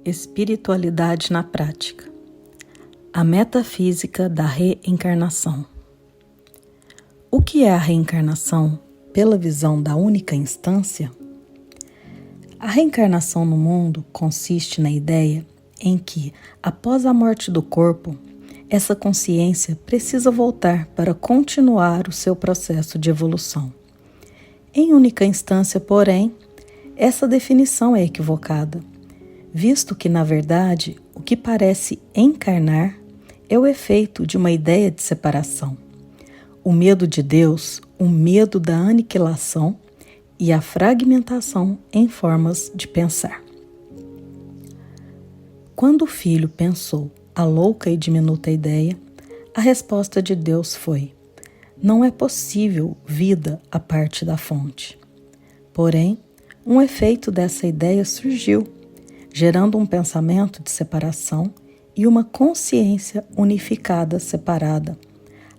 Espiritualidade na prática. A metafísica da reencarnação. O que é a reencarnação pela visão da única instância? A reencarnação no mundo consiste na ideia em que, após a morte do corpo, essa consciência precisa voltar para continuar o seu processo de evolução. Em única instância, porém, essa definição é equivocada, visto que, na verdade, o que parece encarnar é o efeito de uma ideia de separação. O medo de Deus, o medo da aniquilação e a fragmentação em formas de pensar. Quando o filho pensou a louca e diminuta ideia, a resposta de Deus foi: não é possível vida à parte da fonte. Porém, um efeito dessa ideia surgiu, gerando um pensamento de separação e uma consciência unificada separada,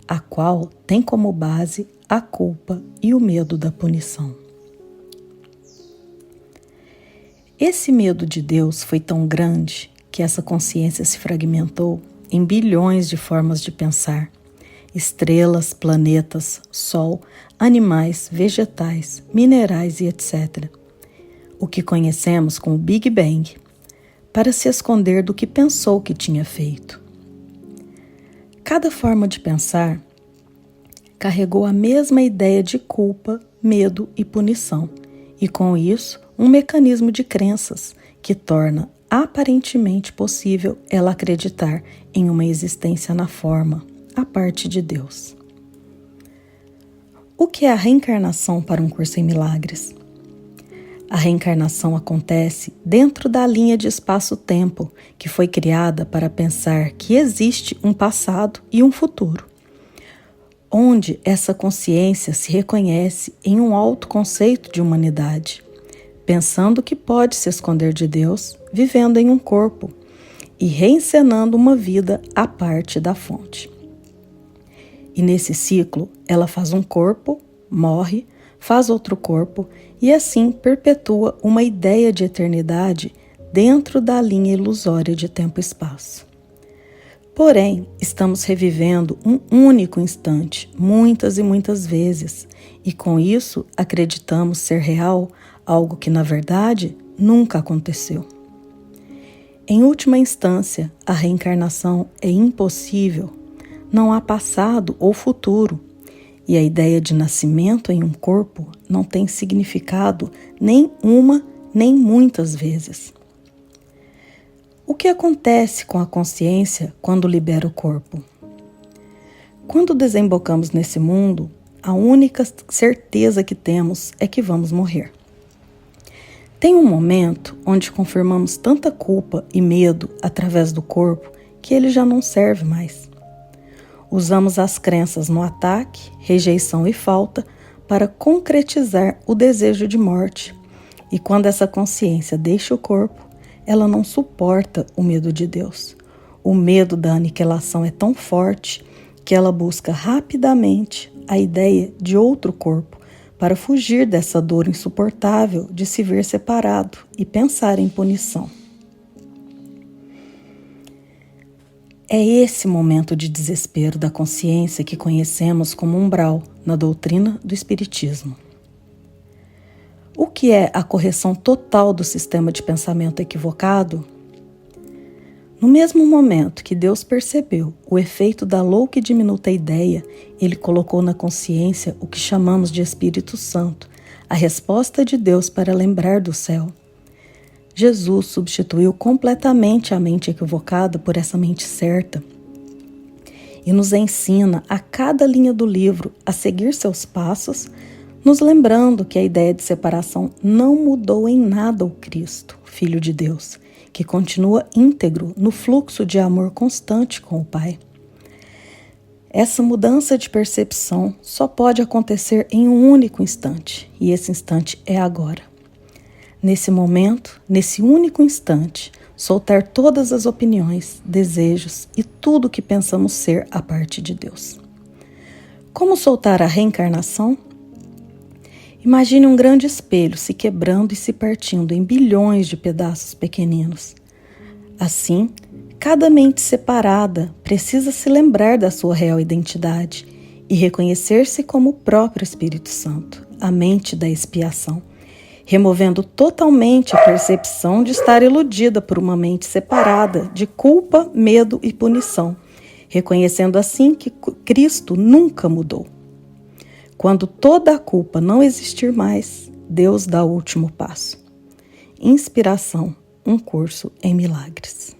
a qual tem como base a culpa e o medo da punição. Esse medo de Deus foi tão grande que essa consciência se fragmentou em bilhões de formas de pensar: estrelas, planetas, sol, animais, vegetais, minerais e etc. O que conhecemos como Big Bang, para se esconder do que pensou que tinha feito. Cada forma de pensar carregou a mesma ideia de culpa, medo e punição, e com isso, um mecanismo de crenças que torna aparentemente possível ela acreditar em uma existência na forma, à parte de Deus. O que é a reencarnação para um curso em milagres? A reencarnação acontece dentro da linha de espaço-tempo que foi criada para pensar que existe um passado e um futuro, onde essa consciência se reconhece em um alto conceito de humanidade, pensando que pode se esconder de Deus, vivendo em um corpo e reencenando uma vida à parte da fonte. E nesse ciclo, ela faz um corpo, morre, faz outro corpo e assim perpetua uma ideia de eternidade dentro da linha ilusória de tempo e espaço. Porém, estamos revivendo um único instante, muitas e muitas vezes, e com isso acreditamos ser real algo que, na verdade, nunca aconteceu. Em última instância, a reencarnação é impossível, não há passado ou futuro, e a ideia de nascimento em um corpo não tem significado nem uma nem muitas vezes. O que acontece com a consciência quando libera o corpo? Quando desembocamos nesse mundo, a única certeza que temos é que vamos morrer. Tem um momento onde confirmamos tanta culpa e medo através do corpo que ele já não serve mais. Usamos as crenças no ataque, rejeição e falta para concretizar o desejo de morte. E quando essa consciência deixa o corpo, ela não suporta o medo de Deus. O medo da aniquilação é tão forte que ela busca rapidamente a ideia de outro corpo para fugir dessa dor insuportável de se ver separado e pensar em punição. É esse momento de desespero da consciência que conhecemos como umbral na doutrina do Espiritismo. O que é a correção total do sistema de pensamento equivocado? No mesmo momento que Deus percebeu o efeito da louca e diminuta ideia, Ele colocou na consciência o que chamamos de Espírito Santo, a resposta de Deus para lembrar do céu. Jesus substituiu completamente a mente equivocada por essa mente certa e nos ensina a cada linha do livro a seguir seus passos, nos lembrando que a ideia de separação não mudou em nada o Cristo, Filho de Deus, que continua íntegro no fluxo de amor constante com o Pai. Essa mudança de percepção só pode acontecer em um único instante, e esse instante é agora. Nesse momento, nesse único instante, soltar todas as opiniões, desejos e tudo que pensamos ser a parte de Deus. Como soltar a reencarnação? Imagine um grande espelho se quebrando e se partindo em bilhões de pedaços pequeninos. Assim, cada mente separada precisa se lembrar da sua real identidade e reconhecer-se como o próprio Espírito Santo, a mente da expiação, removendo totalmente a percepção de estar iludida por uma mente separada de culpa, medo e punição, reconhecendo assim que Cristo nunca mudou. Quando toda a culpa não existir mais, Deus dá o último passo. Inspiração, um curso em milagres.